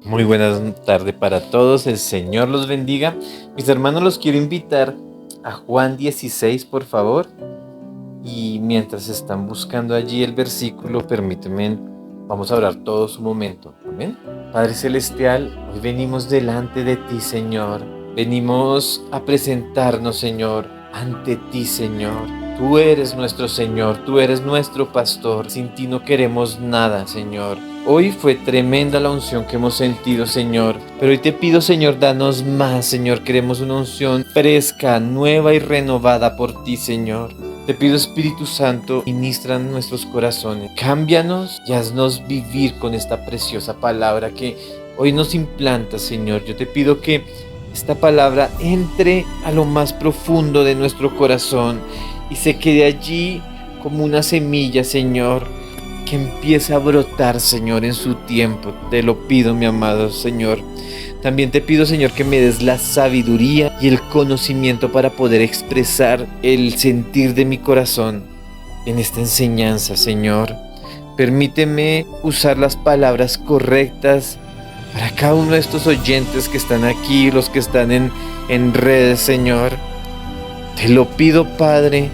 Muy buenas tardes para todos, el Señor los bendiga. Mis hermanos, los quiero invitar a Juan 16, por favor. Y mientras están buscando allí el versículo, permíteme, vamos a orar todos un momento. Amén. Padre Celestial, hoy venimos delante de ti, Señor. Venimos a presentarnos, Señor, ante ti, Señor. Tú eres nuestro Señor, tú eres nuestro pastor. Sin ti no queremos nada, Señor. Hoy fue tremenda la unción que hemos sentido, Señor. Pero hoy te pido, Señor, danos más, Señor. Queremos una unción fresca, nueva y renovada por ti, Señor. Te pido, Espíritu Santo, ministra en nuestros corazones. Cámbianos y haznos vivir con esta preciosa palabra que hoy nos implanta, Señor. Yo te pido que esta palabra entre a lo más profundo de nuestro corazón y se quede allí como una semilla, Señor, que empiece a brotar, Señor, en su tiempo. Te lo pido, mi amado Señor. También te pido, Señor, que me des la sabiduría y el conocimiento para poder expresar el sentir de mi corazón en esta enseñanza, Señor. Permíteme usar las palabras correctas para cada uno de estos oyentes que están aquí, los que están en redes, Señor. Te lo pido, Padre,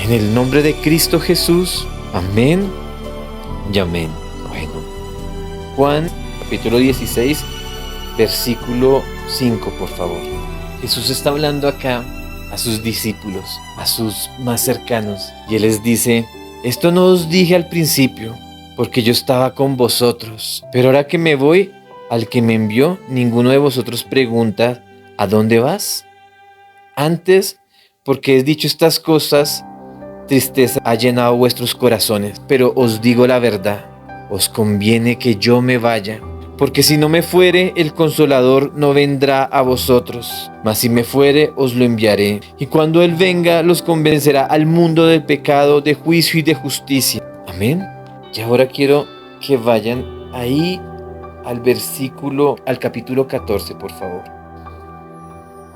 en el nombre de Cristo Jesús. Amén y amén. Bueno, Juan capítulo 16, versículo 5, por favor. Jesús está hablando acá a sus discípulos, a sus más cercanos, y Él les dice: esto no os dije al principio, porque yo estaba con vosotros, pero ahora que me voy al que me envió, ninguno de vosotros pregunta: ¿a dónde vas? Antes, porque he dicho estas cosas, tristeza ha llenado vuestros corazones, pero os digo la verdad, os conviene que yo me vaya, porque si no me fuere, el Consolador no vendrá a vosotros, mas si me fuere, os lo enviaré. Y cuando Él venga, los convencerá al mundo del pecado, de juicio y de justicia. Amén. Y ahora quiero que vayan ahí al capítulo 14, por favor.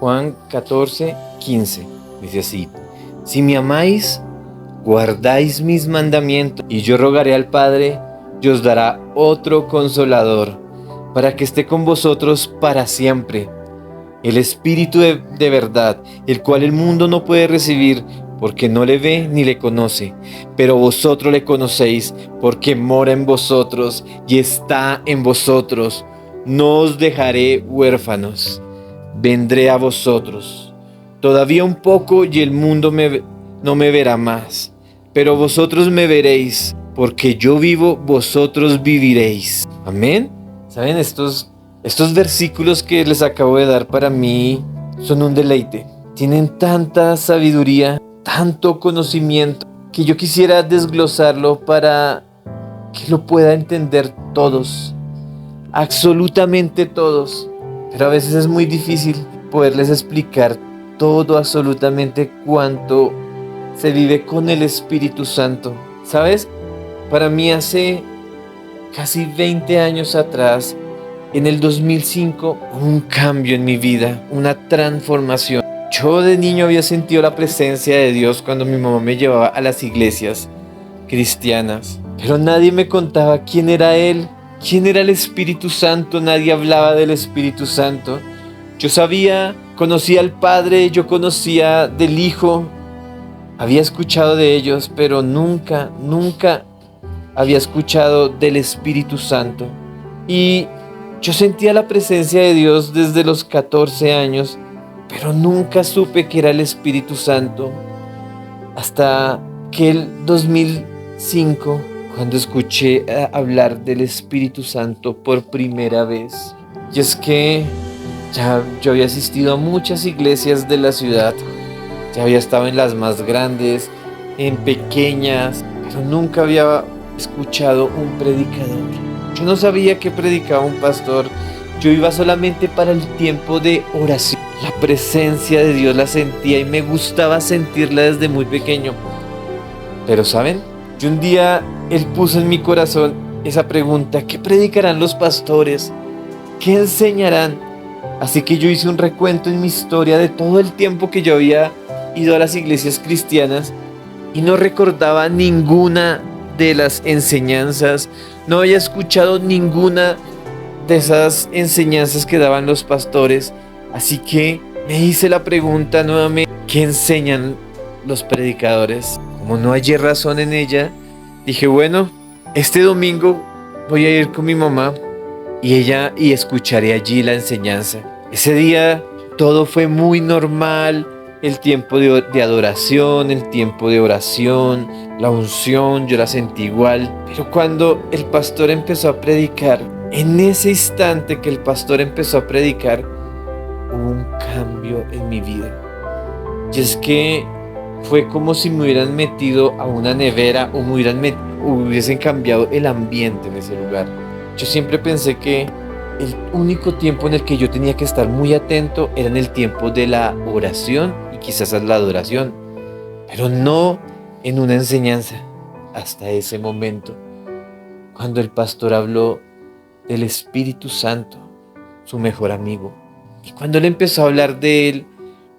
Juan 14, 15. Dice así: si me amáis, guardáis mis mandamientos, y yo rogaré al Padre, y os dará otro Consolador, para que esté con vosotros para siempre. El Espíritu de verdad, el cual el mundo no puede recibir, porque no le ve ni le conoce. Pero vosotros le conocéis, porque mora en vosotros y está en vosotros. No os dejaré huérfanos, vendré a vosotros. Todavía un poco y el mundo no me verá más, pero vosotros me veréis, porque yo vivo, vosotros viviréis. Amén. ¿Saben? Estos versículos que les acabo de dar para mí son un deleite. Tienen tanta sabiduría, tanto conocimiento, que yo quisiera desglosarlo para que lo pueda entender todos, absolutamente todos. Pero a veces es muy difícil poderles explicar todo, absolutamente cuánto se vive con el Espíritu Santo. ¿Sabes? Para mí hace casi 20 años atrás, en el 2005, hubo un cambio en mi vida, una transformación. Yo de niño había sentido la presencia de Dios cuando mi mamá me llevaba a las iglesias cristianas, pero nadie me contaba quién era Él, quién era el Espíritu Santo. Nadie hablaba del Espíritu Santo. Yo conocía al Padre, yo conocía del Hijo, había escuchado de ellos, pero nunca había escuchado del Espíritu Santo. Y yo sentía la presencia de Dios desde los 14 años, pero nunca supe que era el Espíritu Santo. Hasta que el 2005, cuando escuché hablar del Espíritu Santo por primera vez. Y es que yo había asistido a muchas iglesias de la ciudad, ya había estado en las más grandes, en pequeñas, pero nunca había escuchado un predicador. Yo no sabía que predicaba un pastor. Yo iba solamente para el tiempo de oración. La presencia de Dios la sentía y me gustaba sentirla desde muy pequeño. Pero ¿saben? Yo un día Él puso en mi corazón esa pregunta: ¿qué predicarán los pastores? ¿Qué enseñarán? Así que yo hice un recuento en mi historia de todo el tiempo que yo había ido a las iglesias cristianas y no recordaba ninguna de las enseñanzas, no había escuchado ninguna de esas enseñanzas que daban los pastores. Así que me hice la pregunta nuevamente, ¿qué enseñan los predicadores? Como no hallé razón en ella, dije, bueno, este domingo voy a ir con mi mamá y escucharé allí la enseñanza. Ese día todo fue muy normal, el tiempo de adoración, el tiempo de oración, la unción, yo la sentí igual. Pero cuando el pastor empezó a predicar, en ese instante que el pastor empezó a predicar, hubo un cambio en mi vida. Y es que fue como si me hubieran metido a una nevera o hubiesen cambiado el ambiente en ese lugar. Yo siempre pensé que el único tiempo en el que yo tenía que estar muy atento era en el tiempo de la oración y quizás la adoración, pero no en una enseñanza. Hasta ese momento, cuando el pastor habló del Espíritu Santo, su mejor amigo, y cuando él empezó a hablar de él,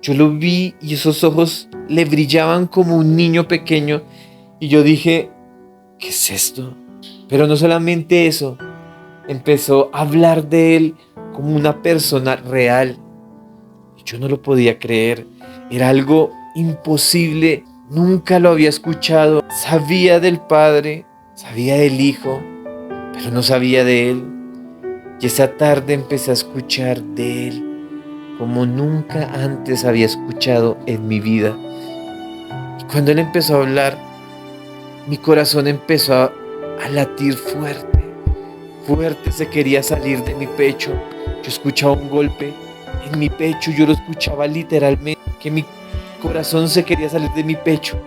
yo lo vi y esos ojos le brillaban como un niño pequeño y yo dije, ¿qué es esto? Pero no solamente eso, empezó a hablar de él como una persona real. Yo no lo podía creer, era algo imposible, nunca lo había escuchado. Sabía del Padre, sabía del Hijo, pero no sabía de él. Y esa tarde empecé a escuchar de él como nunca antes había escuchado en mi vida. Y cuando él empezó a hablar, mi corazón empezó a latir fuerte, fuerte, se quería salir de mi pecho. Yo escuchaba un golpe en mi pecho, yo lo escuchaba literalmente, que mi corazón se quería salir de mi pecho.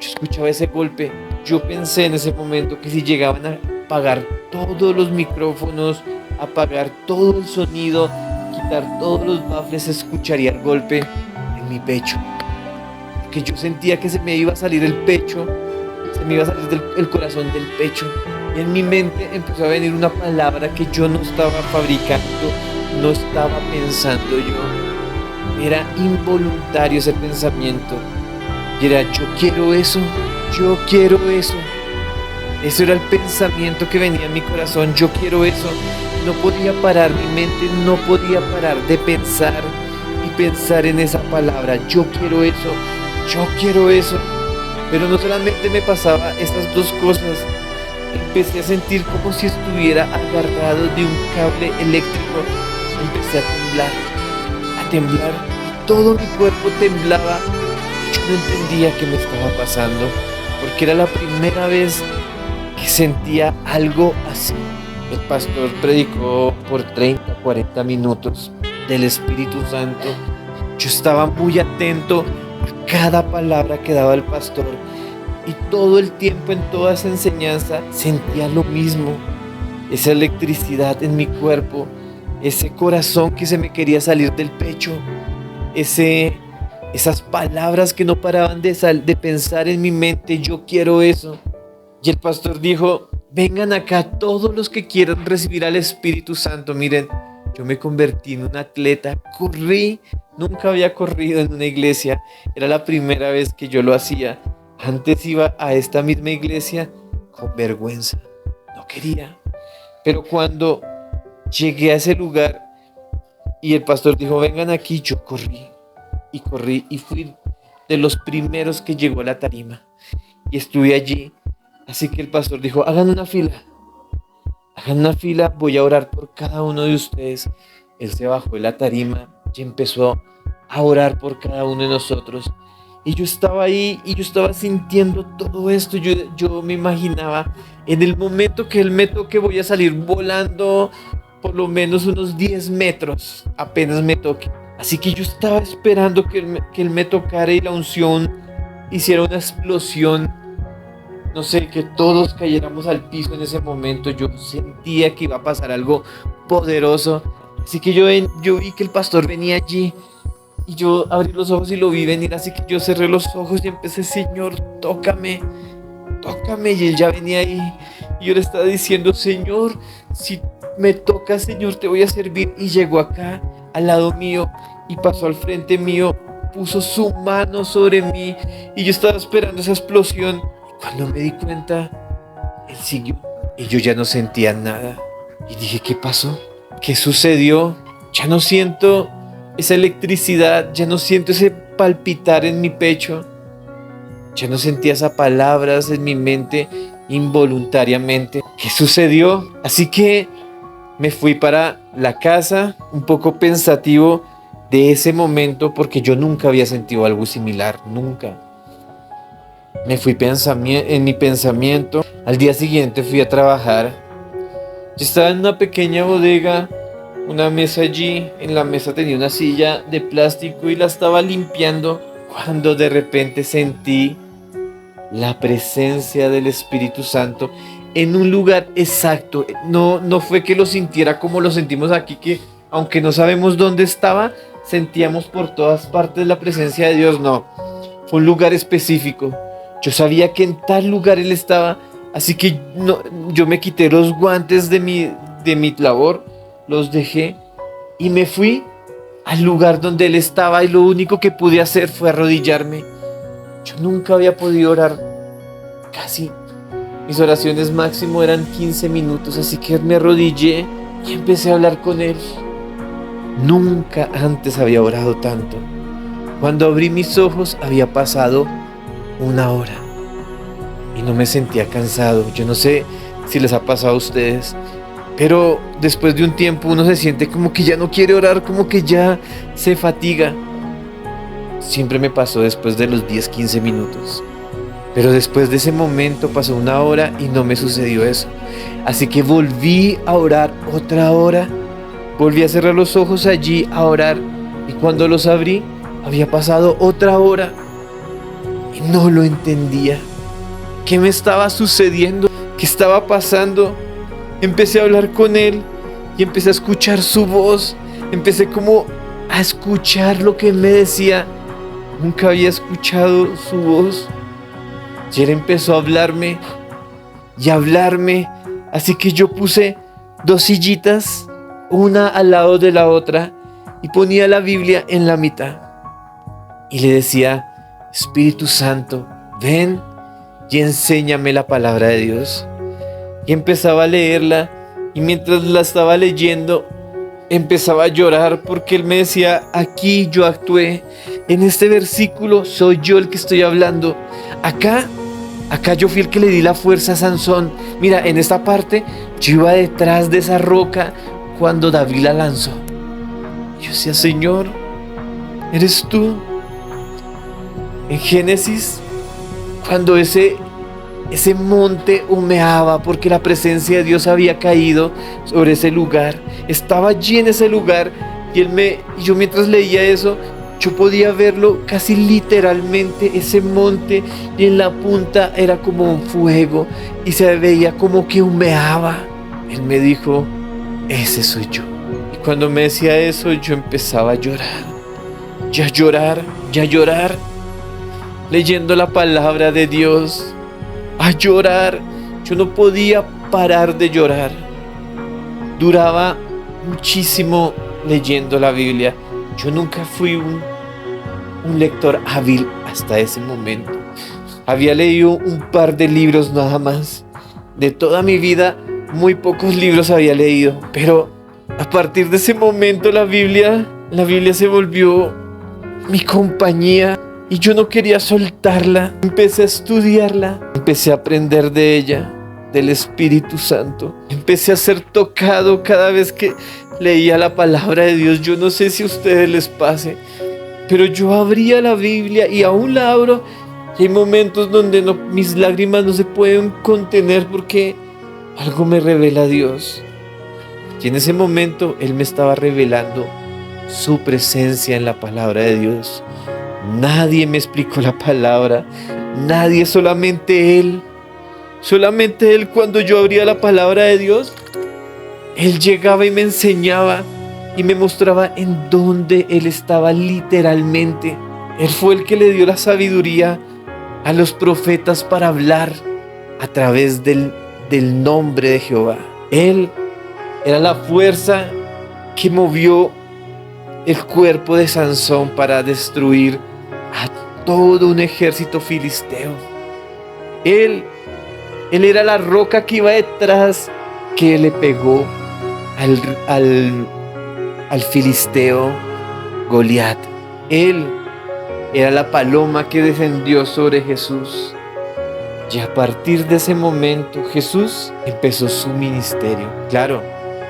Yo escuchaba ese golpe. Yo pensé en ese momento que si llegaban a apagar todos los micrófonos, apagar todo el sonido, quitar todos los baffles, escucharía el golpe en mi pecho. Porque yo sentía que se me iba a salir el pecho, se me iba a salir el corazón del pecho. Y en mi mente empezó a venir una palabra que yo no estaba fabricando, no estaba pensando yo. Era involuntario ese pensamiento. Y era, yo quiero eso, yo quiero eso. Eso era el pensamiento que venía en mi corazón, yo quiero eso. No podía parar, mi mente no podía parar de pensar y pensar en esa palabra, yo quiero eso, yo quiero eso. Pero no solamente me pasaba estas dos cosas, empecé a sentir como si estuviera agarrado de un cable eléctrico. Empecé a temblar, y todo mi cuerpo temblaba. Yo no entendía qué me estaba pasando, porque era la primera vez que sentía algo así. El pastor predicó por 30, 40 minutos del Espíritu Santo. Yo estaba muy atento a cada palabra que daba el pastor y todo el tiempo en toda esa enseñanza sentía lo mismo. Esa electricidad en mi cuerpo, ese corazón que se me quería salir del pecho, esas palabras que no paraban de pensar en mi mente, yo quiero eso. Y el pastor dijo, vengan acá todos los que quieran recibir al Espíritu Santo. Miren, yo me convertí en un atleta, corrí, nunca había corrido en una iglesia, era la primera vez que yo lo hacía. Antes iba a esta misma iglesia con vergüenza, no quería. Pero cuando llegué a ese lugar y el pastor dijo, vengan aquí, yo corrí y fui de los primeros que llegó a la tarima y estuve allí. Así que el pastor dijo, hagan una fila, voy a orar por cada uno de ustedes. Él se bajó de la tarima y empezó a orar por cada uno de nosotros. Y yo estaba ahí y yo estaba sintiendo todo esto. Yo me imaginaba, en el momento que él me toque voy a salir volando por lo menos unos 10 metros, apenas me toque. Así que yo estaba esperando que él me tocara y la unción hiciera una explosión. No sé, que todos cayéramos al piso en ese momento. Yo sentía que iba a pasar algo poderoso. Así que yo vi que el pastor venía allí. Y yo abrí los ojos y lo vi venir. Así que yo cerré los ojos y empecé, Señor, tócame. Y él ya venía ahí. Y yo le estaba diciendo, Señor, si me tocas, Señor, te voy a servir. Y llegó acá, al lado mío. Y pasó al frente mío. Puso su mano sobre mí. Y yo estaba esperando esa explosión. Cuando me di cuenta, él siguió y yo ya no sentía nada. Y dije, ¿qué pasó? ¿Qué sucedió? Ya no siento esa electricidad, ya no siento ese palpitar en mi pecho, ya no sentía esas palabras en mi mente involuntariamente. ¿Qué sucedió? Así que me fui para la casa un poco pensativo de ese momento porque yo nunca había sentido algo similar, nunca. Me fui en mi pensamiento. Al día siguiente fui a trabajar. Yo estaba en una pequeña bodega, una mesa allí. En la mesa tenía una silla de plástico y la estaba limpiando cuando de repente sentí la presencia del Espíritu Santo en un lugar exacto. No fue que lo sintiera como lo sentimos aquí, que aunque no sabemos dónde estaba, sentíamos por todas partes la presencia de Dios. No, fue un lugar específico. Yo sabía que en tal lugar Él estaba, así que yo me quité los guantes de mi labor, los dejé y me fui al lugar donde Él estaba, y lo único que pude hacer fue arrodillarme. Yo nunca había podido orar casi. Mis oraciones máximo eran 15 minutos, así que me arrodillé y empecé a hablar con Él. Nunca antes había orado tanto. Cuando abrí mis ojos había pasado una hora y no me sentía cansado. Yo no sé si les ha pasado a ustedes, pero después de un tiempo uno se siente como que ya no quiere orar, como que ya se fatiga. Siempre me pasó después de los 10-15 minutos. Pero después de ese momento pasó una hora y no me sucedió eso. Así que volví a orar otra hora. Volví a cerrar los ojos allí a orar. Y cuando los abrí, había pasado otra hora. Y no lo entendía. ¿Qué me estaba sucediendo? ¿Qué estaba pasando? Empecé a hablar con Él y empecé a escuchar su voz. Empecé como a escuchar lo que Él me decía. Nunca había escuchado su voz. Y Él empezó a hablarme y a hablarme. Así que yo puse 2 sillitas, una al lado de la otra, y ponía la Biblia en la mitad. Y le decía: Espíritu Santo, ven y enséñame la palabra de Dios. Y empezaba a leerla, y mientras la estaba leyendo, empezaba a llorar porque Él me decía: aquí yo actué, en este versículo soy yo el que estoy hablando. Acá yo fui el que le di la fuerza a Sansón. Mira, en esta parte yo iba detrás de esa roca cuando David la lanzó. Yo decía: Señor, eres tú. En Génesis, cuando ese monte humeaba porque la presencia de Dios había caído sobre ese lugar, estaba allí en ese lugar, y yo mientras leía eso, yo podía verlo casi literalmente, ese monte, y en la punta era como un fuego y se veía como que humeaba. Él me dijo: ese soy yo. Y cuando me decía eso, yo empezaba a llorar, ya llorar, leyendo la palabra de Dios, a llorar. Yo no podía parar de llorar. Duraba muchísimo leyendo la Biblia. Yo nunca fui un lector hábil hasta ese momento. Había leído un par de libros nada más. De toda mi vida, muy pocos libros había leído. Pero a partir de ese momento la Biblia se volvió mi compañía. Y yo no quería soltarla. Empecé a estudiarla. Empecé a aprender de ella, del Espíritu Santo. Empecé a ser tocado cada vez que leía la palabra de Dios. Yo no sé si a ustedes les pase, pero yo abría la Biblia y aún la abro. Y hay momentos donde mis lágrimas no se pueden contener porque algo me revela Dios. Y en ese momento Él me estaba revelando su presencia en la palabra de Dios. Nadie me explicó la palabra, nadie, solamente Él. Solamente Él. Cuando yo abría la palabra de Dios, Él llegaba y me enseñaba y me mostraba en dónde Él estaba literalmente. Él fue el que le dio la sabiduría a los profetas para hablar a través del nombre de Jehová. Él era la fuerza que movió el cuerpo de Sansón para destruir a todo un ejército filisteo. Él era la roca que iba detrás, que le pegó al, al, al filisteo Goliat. Él era la paloma que descendió sobre Jesús. Y a partir de ese momento Jesús empezó su ministerio. Claro,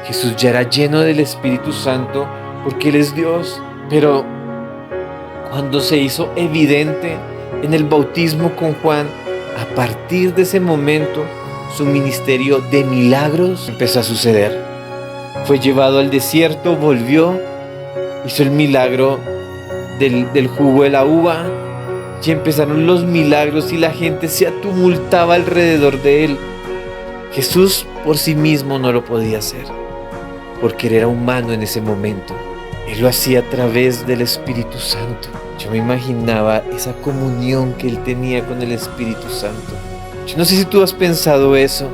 Jesús ya era lleno del Espíritu Santo porque Él es Dios. Pero cuando se hizo evidente en el bautismo con Juan, a partir de ese momento su ministerio de milagros empezó a suceder. Fue llevado al desierto, volvió, hizo el milagro del jugo de la uva. Y empezaron los milagros y la gente se atumultaba alrededor de él. Jesús por sí mismo no lo podía hacer, porque él era humano en ese momento. Él lo hacía a través del Espíritu Santo. Yo me imaginaba esa comunión que él tenía con el Espíritu Santo. Yo no sé si tú has pensado eso,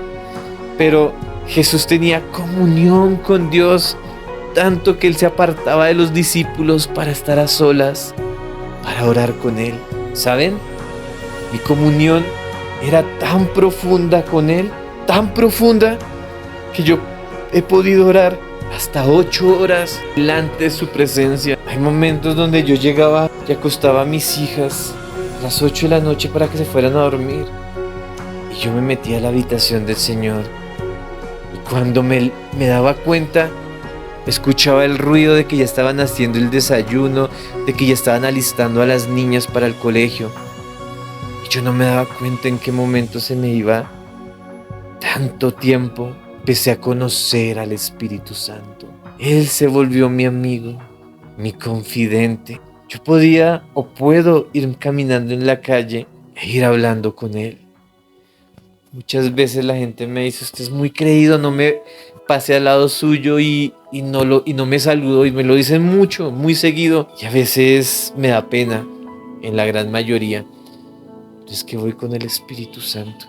pero Jesús tenía comunión con Dios, tanto que él se apartaba de los discípulos para estar a solas, para orar con él. ¿Saben? Mi comunión era tan profunda con Él, tan profunda, que yo he podido orar hasta 8 horas delante de su presencia. Hay momentos donde yo llegaba y acostaba a mis hijas a las 8 de la noche para que se fueran a dormir. Y yo me metía a la habitación del Señor. Y cuando me daba cuenta, escuchaba el ruido de que ya estaban haciendo el desayuno, de que ya estaban alistando a las niñas para el colegio. Y yo no me daba cuenta en qué momento se me iba tanto tiempo. Empecé a conocer al Espíritu Santo. Él se volvió mi amigo, mi confidente. Yo podía o puedo ir caminando en la calle e ir hablando con Él. Muchas veces la gente me dice: usted es muy creído, no me pase al lado suyo y no me saludo, y me lo dicen mucho, muy seguido, y a veces me da pena, en la gran mayoría. Pero es que voy con el Espíritu Santo,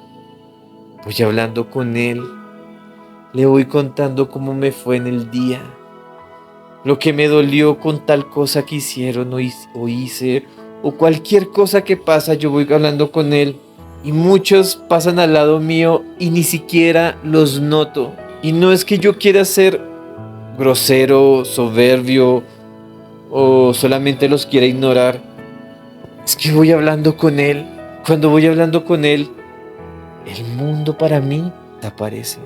voy hablando con Él, le voy contando cómo me fue en el día, lo que me dolió con tal cosa que hicieron o hice, o cualquier cosa que pasa, yo voy hablando con Él. Y muchos pasan al lado mío y ni siquiera los noto. Y no es que yo quiera ser grosero, soberbio o solamente los quiera ignorar. Es que voy hablando con Él. Cuando voy hablando con Él, el mundo para mí desaparece.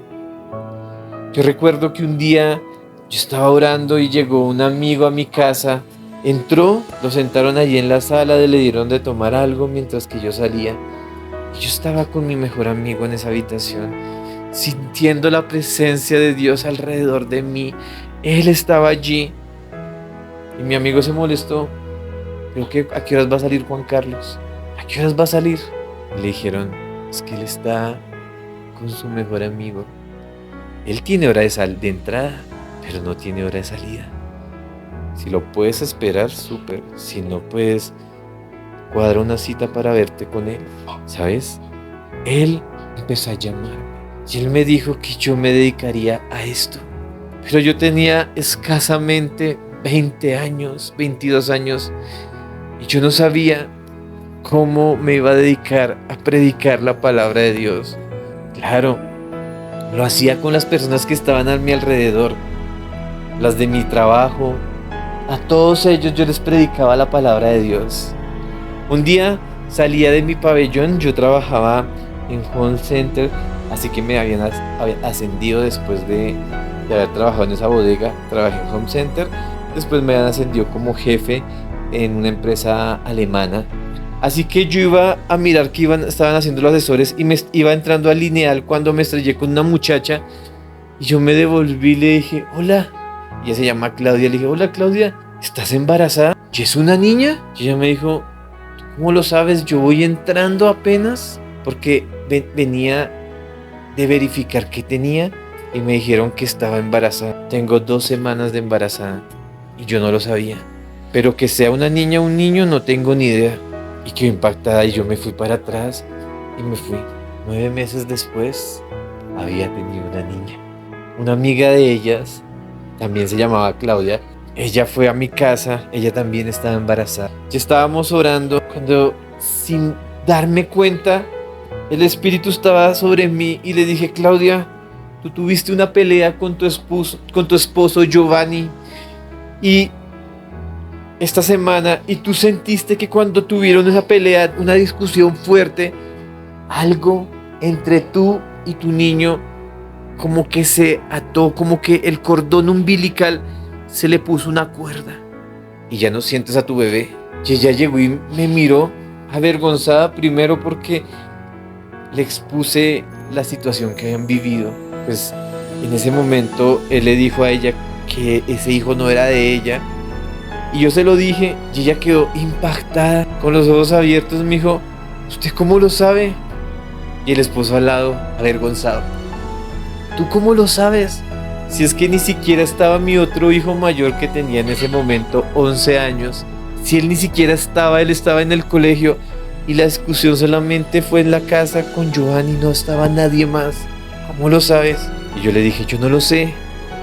Yo recuerdo que un día yo estaba orando y llegó un amigo a mi casa. Entró, lo sentaron allí en la sala, le dieron de tomar algo mientras que yo salía. Yo estaba con mi mejor amigo en esa habitación, sintiendo la presencia de Dios alrededor de mí. Él estaba allí y mi amigo se molestó. ¿Pero a qué horas va a salir Juan Carlos? ¿A qué horas va a salir? Y le dijeron: es que él está con su mejor amigo. Él tiene hora de entrada, pero no tiene hora de salida. Si lo puedes esperar, súper. Si no, puedes cuadra una cita para verte con él. ¿Sabes? Él empezó a llamarme y él me dijo que yo me dedicaría a esto. Pero yo tenía escasamente 20 años, 22 años, y yo no sabía cómo me iba a dedicar a predicar la palabra de Dios. Claro, lo hacía con las personas que estaban a mi alrededor, las de mi trabajo. A todos ellos yo les predicaba la palabra de Dios. Un día salía de mi pabellón, yo trabajaba en Home Center, así que me habían ascendido después de haber trabajado en esa bodega. Trabajé en Home Center, después me habían ascendido como jefe en una empresa alemana. Así que yo iba a mirar qué estaban haciendo los asesores y me iba entrando al lineal cuando me estrellé con una muchacha y yo me devolví y le dije: hola. Y ella se llama Claudia. Le dije: hola Claudia, ¿estás embarazada? ¿Y es una niña? Y ella me dijo: ¿cómo lo sabes? Yo voy entrando apenas, porque venía de verificar qué tenía y me dijeron que estaba embarazada. Tengo 2 semanas de embarazada y yo no lo sabía. Pero que sea una niña o un niño no tengo ni idea. Y quedé impactada y yo me fui para atrás y me fui. 9 meses después había tenido una niña. Una amiga de ellas, también se llamaba Claudia, ella fue a mi casa, ella también estaba embarazada. Ya estábamos orando cuando, sin darme cuenta, el Espíritu estaba sobre mí y le dije: Claudia, tú tuviste una pelea con tu esposo Giovanni, y esta semana, y tú sentiste que cuando tuvieron esa pelea, una discusión fuerte, algo entre tú y tu niño como que se ató, como que el cordón umbilical se le puso una cuerda y ya no sientes a tu bebé. Y ella llegó y me miró avergonzada, primero porque le expuse la situación que habían vivido. Pues en ese momento él le dijo a ella que ese hijo no era de ella, y yo se lo dije y ella quedó impactada, con los ojos abiertos. Me dijo: ¿usted cómo lo sabe? Y el esposo al lado, avergonzado: ¿tú cómo lo sabes? Si es que ni siquiera estaba mi otro hijo mayor, que tenía en ese momento 11 años. Si él ni siquiera estaba, él estaba en el colegio, y la discusión solamente fue en la casa con Giovanni, no estaba nadie más. ¿Cómo lo sabes? Y yo le dije: yo no lo sé,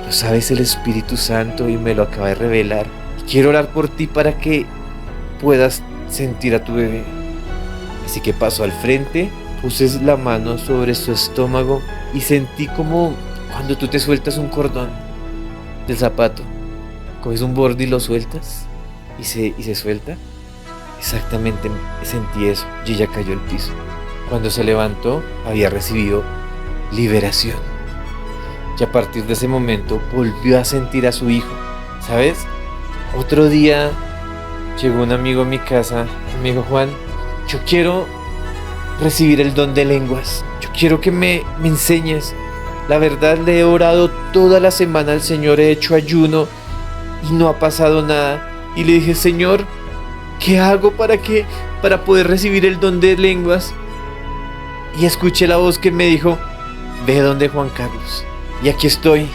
lo sabes el Espíritu Santo y me lo acaba de revelar. Y quiero orar por ti para que puedas sentir a tu bebé. Así que pasó al frente, puse la mano sobre su estómago y sentí como cuando tú te sueltas un cordón del zapato, coges un borde y lo sueltas y se suelta. Exactamente sentí eso, y ella cayó al piso. Cuando se levantó, había recibido liberación. Y a partir de ese momento volvió a sentir a su hijo. ¿Sabes? Otro día llegó un amigo a mi casa y me dijo: Juan, yo quiero recibir el don de lenguas. Yo quiero que me enseñes. La verdad, le he orado toda la semana al Señor, he hecho ayuno y no ha pasado nada. Y le dije: Señor, ¿qué hago para poder recibir el don de lenguas? Y escuché la voz que me dijo: ve donde Juan Carlos. Y aquí estoy.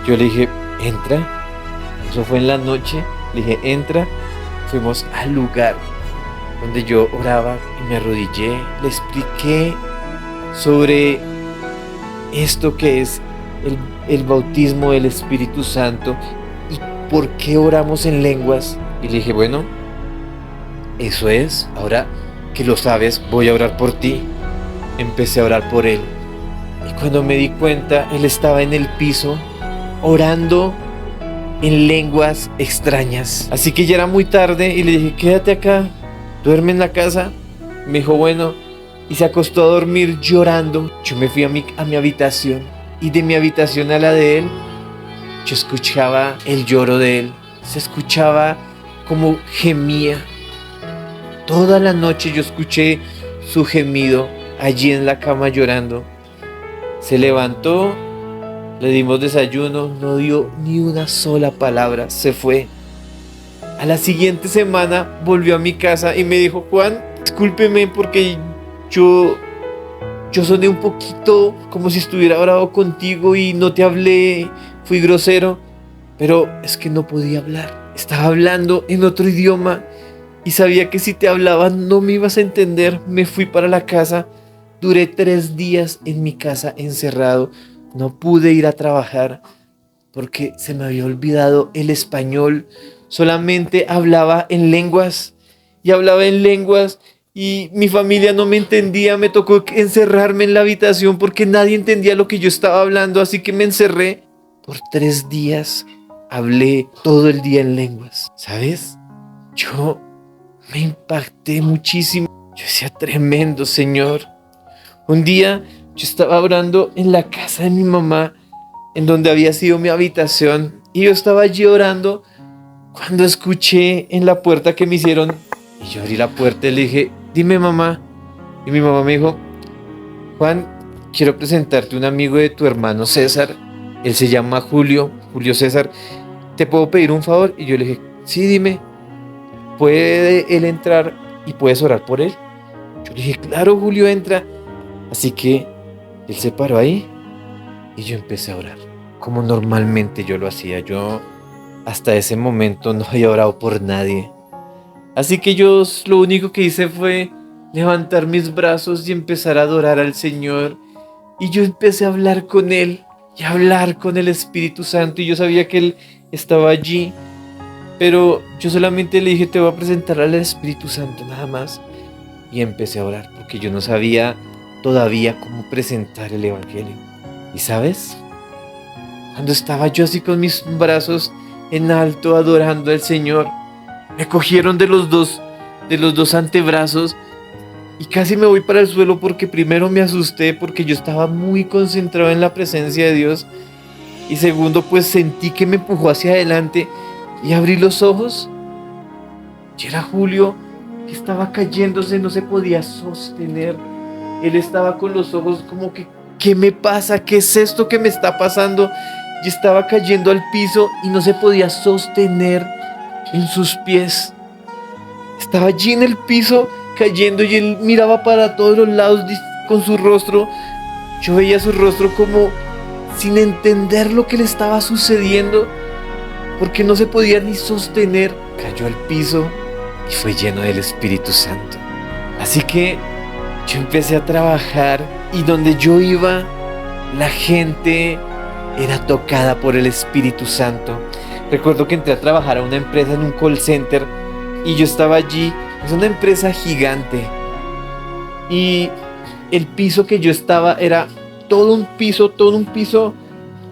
Yo le dije: entra. Eso fue en la noche. Le dije: entra. Fuimos al lugar donde yo oraba y me arrodillé. Le expliqué sobre esto que es el bautismo del Espíritu Santo y por qué oramos en lenguas. Y le dije: bueno, eso es, ahora que lo sabes, voy a orar por ti. Empecé a orar por él. Y cuando me di cuenta, él estaba en el piso orando en lenguas extrañas. Así que ya era muy tarde y le dije: quédate acá, duerme en la casa. Me dijo: bueno, y se acostó a dormir llorando. Yo me fui a mi habitación, y de mi habitación a la de él, yo escuchaba el lloro de él. Se escuchaba como gemía. Toda la noche yo escuché su gemido allí en la cama llorando. Se levantó, le dimos desayuno, no dio ni una sola palabra, se fue. A la siguiente semana volvió a mi casa y me dijo: Juan, discúlpeme porque yo soné un poquito como si estuviera bravo contigo y no te hablé, fui grosero, pero es que no podía hablar. Estaba hablando en otro idioma y sabía que si te hablaba no me ibas a entender. Me fui para la casa, duré 3 días en mi casa encerrado, no pude ir a trabajar porque se me había olvidado el español, solamente hablaba en lenguas y mi familia no me entendía. Me tocó encerrarme en la habitación porque nadie entendía lo que yo estaba hablando, así que me encerré. Por 3 días hablé todo el día en lenguas. ¿Sabes? Yo me impacté muchísimo. Yo decía: tremendo, Señor. Un día yo estaba orando en la casa de mi mamá, en donde había sido mi habitación, y yo estaba allí orando cuando escuché en la puerta que me hicieron, y yo abrí la puerta y le dije: dime, mamá. Y mi mamá me dijo: Juan, quiero presentarte un amigo de tu hermano César. Él se llama Julio César. ¿Te puedo pedir un favor? Y yo le dije: sí, dime. ¿Puede él entrar y puedes orar por él? Yo le dije: claro, Julio, entra. Así que él se paró ahí y yo empecé a orar como normalmente yo lo hacía. Yo hasta ese momento no había orado por nadie. Así que yo lo único que hice fue levantar mis brazos y empezar a adorar al Señor. Y yo empecé a hablar con Él y a hablar con el Espíritu Santo. Y yo sabía que Él estaba allí, pero yo solamente le dije: te voy a presentar al Espíritu Santo, nada más. Y empecé a orar porque yo no sabía todavía cómo presentar el Evangelio. ¿Y sabes? Cuando estaba yo así con mis brazos en alto adorando al Señor, me cogieron de los dos antebrazos y casi me voy para el suelo porque primero me asusté porque yo estaba muy concentrado en la presencia de Dios y segundo pues sentí que me empujó hacia adelante y abrí los ojos y era Julio que estaba cayéndose, no se podía sostener. Él estaba con los ojos como que, ¿qué me pasa? ¿Qué es esto que me está pasando? Y estaba cayendo al piso y no se podía sostener en sus pies. Estaba allí en el piso cayendo y él miraba para todos los lados con su rostro. Yo veía su rostro como sin entender lo que le estaba sucediendo porque no se podía ni sostener. Cayó al piso y fue lleno del Espíritu Santo. Así que yo empecé a trabajar y donde yo iba, la gente era tocada por el Espíritu Santo. Recuerdo que entré a trabajar a una empresa en un call center y yo estaba allí. Es una empresa gigante y el piso que yo estaba era todo un piso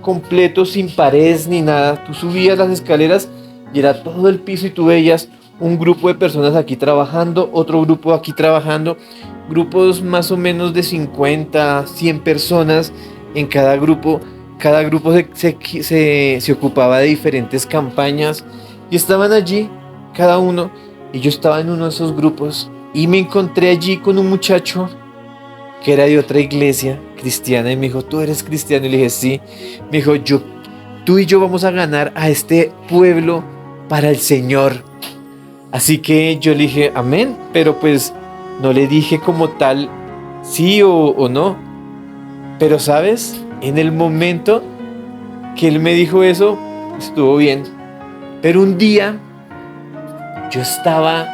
completo, sin paredes ni nada. Tú subías las escaleras y era todo el piso y tú veías un grupo de personas aquí trabajando, otro grupo aquí trabajando, grupos más o menos de 50, 100 personas en cada grupo. Cada grupo se ocupaba de diferentes campañas y estaban allí cada uno y yo estaba en uno de esos grupos y me encontré allí con un muchacho que era de otra iglesia cristiana y me dijo, ¿tú eres cristiano? Y le dije, sí. Me dijo, tú y yo vamos a ganar a este pueblo para el Señor. Así que yo le dije, amén, pero pues no le dije como tal sí o no. Pero sabes, en el momento que él me dijo eso, estuvo bien. Pero un día yo estaba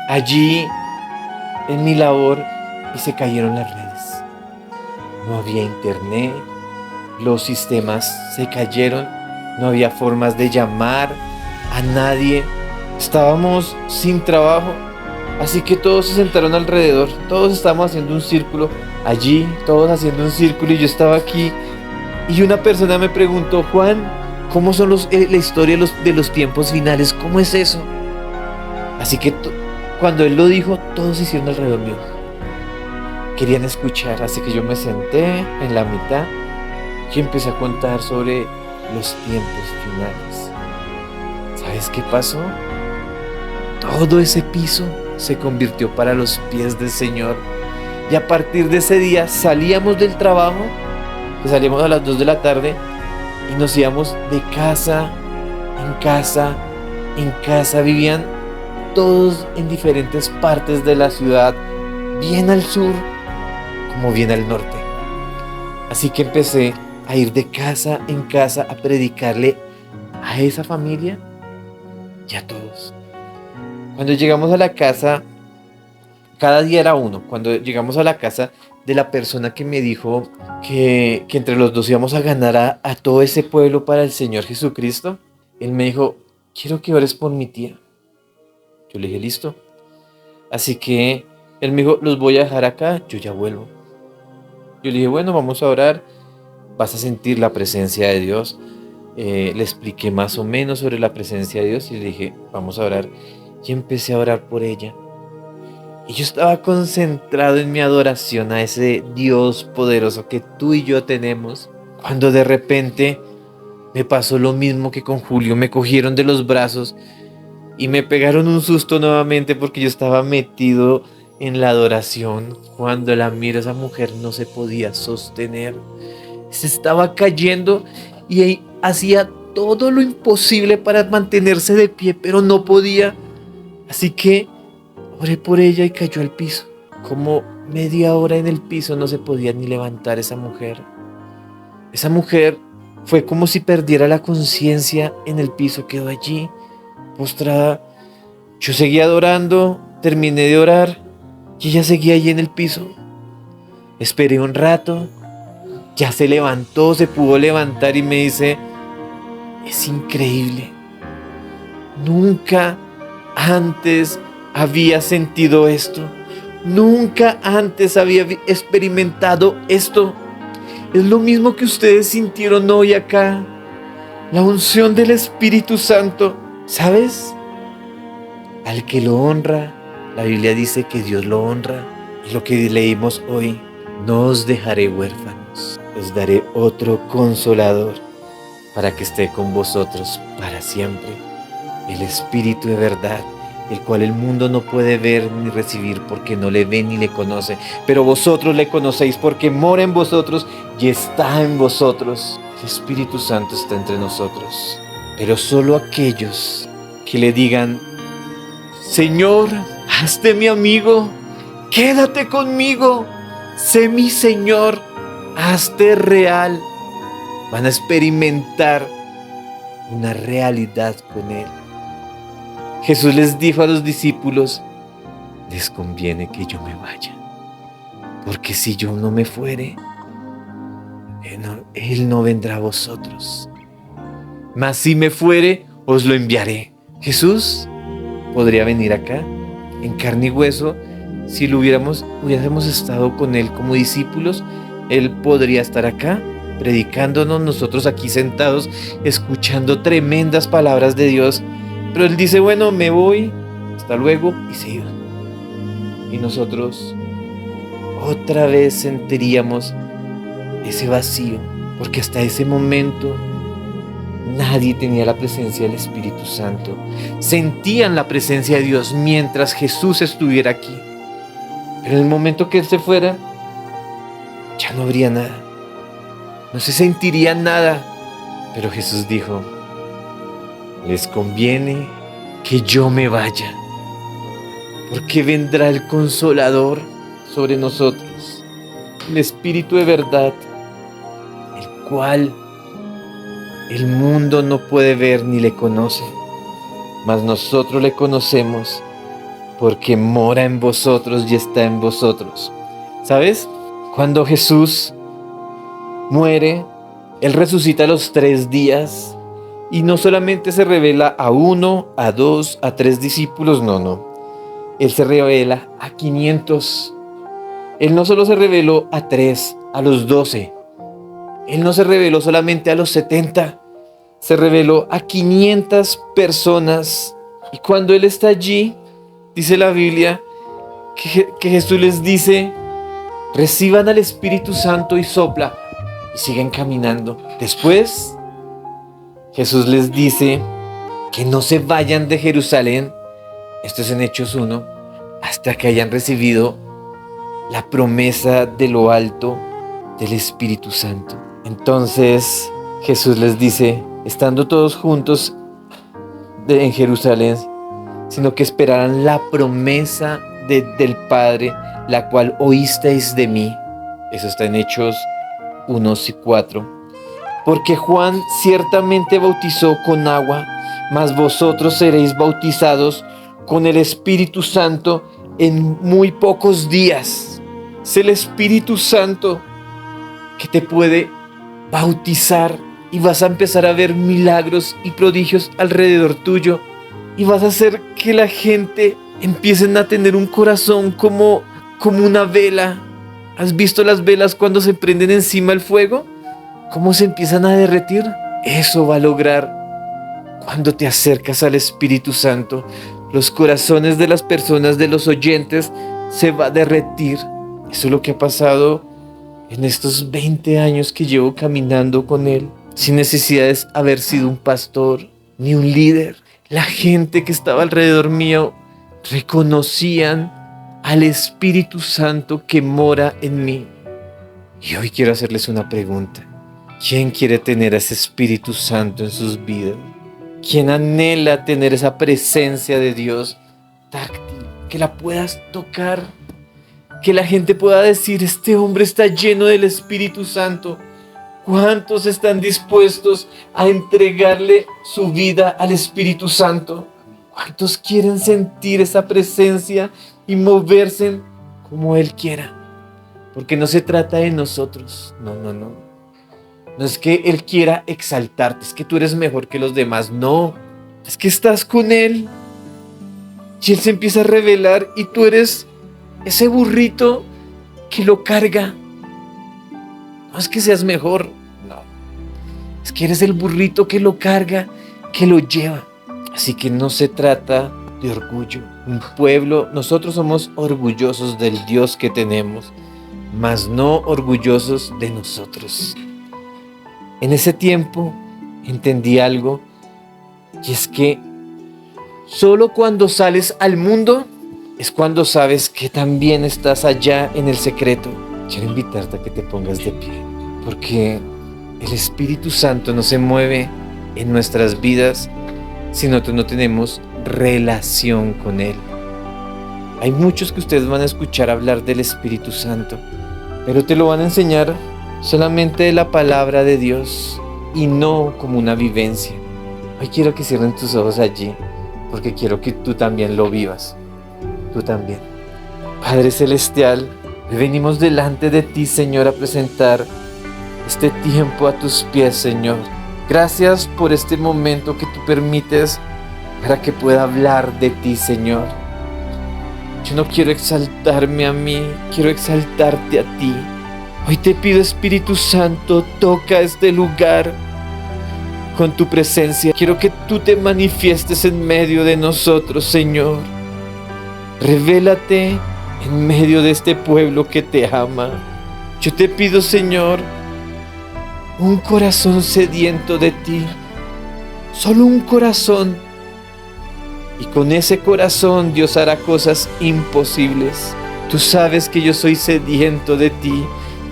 allí en mi labor y se cayeron las redes. No había internet, los sistemas se cayeron, no había formas de llamar a nadie. Estábamos sin trabajo, así que todos se sentaron alrededor, todos estábamos haciendo un círculo, allí, todos haciendo un círculo y yo estaba aquí y una persona me preguntó, Juan, ¿cómo son la historia de los tiempos finales? ¿Cómo es eso? Así que cuando él lo dijo, todos se hicieron alrededor mío. Querían escuchar, así que yo me senté en la mitad y empecé a contar sobre los tiempos finales. ¿Sabes qué pasó? Todo ese piso se convirtió para los pies del Señor. Y a partir de ese día salíamos del trabajo, que salíamos a las 2 de la tarde, y nos íbamos de casa en casa, en casa. Vivían todos en diferentes partes de la ciudad, bien al sur como bien al norte. Así que empecé a ir de casa en casa a predicarle a esa familia y a todos. Cuando llegamos a la casa, cada día era uno. Cuando llegamos a la casa de la persona que me dijo que entre los dos íbamos a ganar a todo ese pueblo para el Señor Jesucristo, él me dijo, quiero que ores por mi tía. Yo le dije, listo. Así que él me dijo, los voy a dejar acá, yo ya vuelvo. Yo le dije, bueno, vamos a orar, vas a sentir la presencia de Dios. Le expliqué más o menos sobre la presencia de Dios y le dije, vamos a orar. Y empecé a orar por ella. Y yo estaba concentrado en mi adoración a ese Dios poderoso que tú y yo tenemos. Cuando de repente me pasó lo mismo que con Julio. Me cogieron de los brazos y me pegaron un susto nuevamente porque yo estaba metido en la adoración. Cuando la miro, esa mujer no se podía sostener. Se estaba cayendo y hacía todo lo imposible para mantenerse de pie, pero no podía. Así que oré por ella y cayó al piso. Como media hora en el piso no se podía ni levantar esa mujer. Esa mujer fue como si perdiera la conciencia en el piso, quedó allí, postrada. Yo seguía adorando, terminé de orar y ella seguía allí en el piso. Esperé un rato, ya se levantó, se pudo levantar y me dice, es increíble. Nunca antes había sentido esto. Nunca antes había experimentado esto. Es lo mismo que ustedes sintieron hoy acá. La unción del Espíritu Santo. ¿Sabes? Al que lo honra, la Biblia dice que Dios lo honra. Y lo que leímos hoy, no os dejaré huérfanos, os daré otro consolador para que esté con vosotros para siempre. El Espíritu de verdad, el cual el mundo no puede ver ni recibir porque no le ve ni le conoce. Pero vosotros le conocéis porque mora en vosotros y está en vosotros. El Espíritu Santo está entre nosotros. Pero solo aquellos que le digan: Señor, hazte mi amigo, quédate conmigo, sé mi Señor, hazte real, van a experimentar una realidad con Él. Jesús les dijo a los discípulos: les conviene que yo me vaya, porque si yo no me fuere, Él no vendrá a vosotros. Mas si me fuere, os lo enviaré. Jesús podría venir acá, en carne y hueso. Si hubiésemos estado con Él como discípulos, Él podría estar acá, predicándonos, nosotros aquí sentados, escuchando tremendas palabras de Dios. Pero Él dice: bueno, me voy, hasta luego, y se iba. Y nosotros otra vez sentiríamos ese vacío, porque hasta ese momento nadie tenía la presencia del Espíritu Santo. Sentían la presencia de Dios mientras Jesús estuviera aquí. Pero en el momento que Él se fuera, ya no habría nada. No se sentiría nada. Pero Jesús dijo: les conviene que yo me vaya, porque vendrá el Consolador sobre nosotros, el Espíritu de verdad, el cual el mundo no puede ver ni le conoce, mas nosotros le conocemos porque mora en vosotros y está en vosotros. ¿Sabes? Cuando Jesús muere, Él resucita a los 3 días. Y no solamente se revela a 1, a 2, a 3 discípulos, no. Él se revela a 500. Él no solo se reveló a 3, a los 12. Él no se reveló solamente a los 70. Se reveló a 500 personas. Y cuando Él está allí, dice la Biblia, que Jesús les dice: reciban al Espíritu Santo, y sopla. Y siguen caminando. Después, Jesús les dice que no se vayan de Jerusalén, esto es en Hechos 1, hasta que hayan recibido la promesa de lo alto del Espíritu Santo. Entonces Jesús les dice, estando todos juntos en Jerusalén, sino que esperaran la promesa del Padre, la cual oísteis de mí. Eso está en Hechos 1 y 4. Porque Juan ciertamente bautizó con agua, mas vosotros seréis bautizados con el Espíritu Santo en muy pocos días. Es el Espíritu Santo que te puede bautizar y vas a empezar a ver milagros y prodigios alrededor tuyo. Y vas a hacer que la gente empiecen a tener un corazón como una vela. ¿Has visto las velas cuando se prenden encima del fuego? ¿Cómo se empiezan a derretir? Eso va a lograr cuando te acercas al Espíritu Santo. Los corazones de las personas, de los oyentes, se va a derretir. Eso es lo que ha pasado en estos 20 años que llevo caminando con Él, sin necesidad de haber sido un pastor ni un líder. La gente que estaba alrededor mío reconocían al Espíritu Santo que mora en mí. Y hoy quiero hacerles una pregunta. ¿Quién quiere tener a ese Espíritu Santo en sus vidas? ¿Quién anhela tener esa presencia de Dios táctil? Que la puedas tocar. Que la gente pueda decir, este hombre está lleno del Espíritu Santo. ¿Cuántos están dispuestos a entregarle su vida al Espíritu Santo? ¿Cuántos quieren sentir esa presencia y moverse como Él quiera? Porque no se trata de nosotros. No. No es que Él quiera exaltarte, es que tú eres mejor que los demás. No, es que estás con Él y Él se empieza a revelar y tú eres ese burrito que lo carga. No es que seas mejor, no. Es que eres el burrito que lo carga, que lo lleva. Así que no se trata de orgullo. Un pueblo, nosotros somos orgullosos del Dios que tenemos, mas no orgullosos de nosotros. En ese tiempo entendí algo, y es que solo cuando sales al mundo es cuando sabes que también estás allá en el secreto. Quiero invitarte a que te pongas de pie, porque el Espíritu Santo no se mueve en nuestras vidas si nosotros no tenemos relación con Él. Hay muchos que ustedes van a escuchar hablar del Espíritu Santo, pero te lo van a enseñar solamente de la palabra de Dios y no como una vivencia. Hoy quiero que cierren tus ojos allí, porque quiero que tú también lo vivas. Tú también. Padre Celestial, hoy venimos delante de ti, Señor, a presentar este tiempo a tus pies, Señor. Gracias por este momento que tú permites para que pueda hablar de ti, Señor. Yo no quiero exaltarme a mí, quiero exaltarte a ti. Hoy te pido, Espíritu Santo, toca este lugar con tu presencia. Quiero que tú te manifiestes en medio de nosotros, Señor. Revélate en medio de este pueblo que te ama. Yo te pido, Señor, un corazón sediento de ti. Solo un corazón. Y con ese corazón Dios hará cosas imposibles. Tú sabes que yo soy sediento de ti.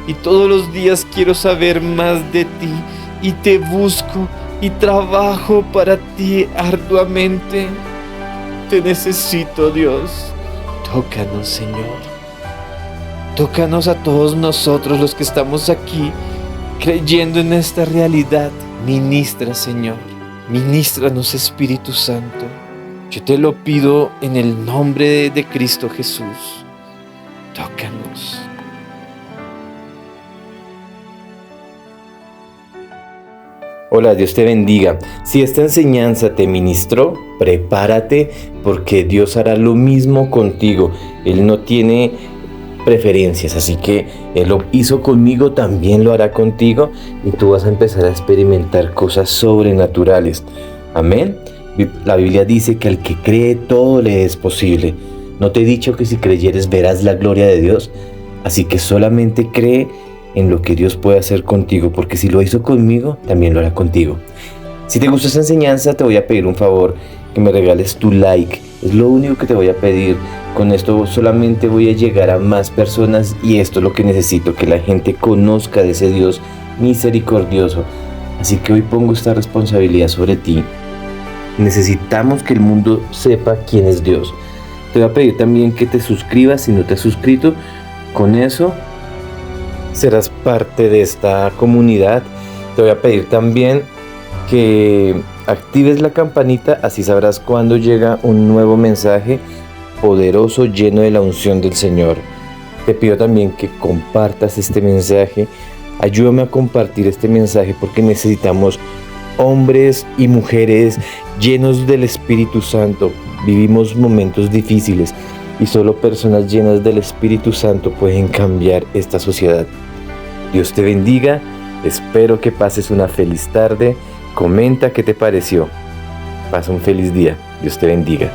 Y todos los días quiero saber más de ti. Y te busco y trabajo para ti arduamente. Te necesito, Dios. Tócanos, Señor. Tócanos a todos nosotros los que estamos aquí creyendo en esta realidad. Ministra, Señor. Ministranos, Espíritu Santo. Yo te lo pido en el nombre de Cristo Jesús. Tócanos. Hola, Dios te bendiga. Si esta enseñanza te ministró, prepárate porque Dios hará lo mismo contigo. Él no tiene preferencias, así que Él lo hizo conmigo, también lo hará contigo y tú vas a empezar a experimentar cosas sobrenaturales. Amén. La Biblia dice que al que cree todo le es posible. ¿No te he dicho que si creyeres verás la gloria de Dios? Así que solamente cree en lo que Dios puede hacer contigo, porque si lo hizo conmigo, también lo hará contigo. Si te gustó esta enseñanza, te voy a pedir un favor, que me regales tu like. Es lo único que te voy a pedir. Con esto solamente voy a llegar a más personas y esto es lo que necesito, que la gente conozca de ese Dios misericordioso. Así que hoy pongo esta responsabilidad sobre ti. Necesitamos que el mundo sepa quién es Dios. Te voy a pedir también que te suscribas si no te has suscrito. Con eso serás parte de esta comunidad. Te voy a pedir también que actives la campanita, así sabrás cuando llega un nuevo mensaje poderoso lleno de la unción del Señor. Te pido también que compartas este mensaje. Ayúdame a compartir este mensaje porque necesitamos hombres y mujeres llenos del Espíritu Santo. Vivimos momentos difíciles y solo personas llenas del Espíritu Santo pueden cambiar esta sociedad. Dios te bendiga, espero que pases una feliz tarde, comenta qué te pareció. Pasa un feliz día, Dios te bendiga.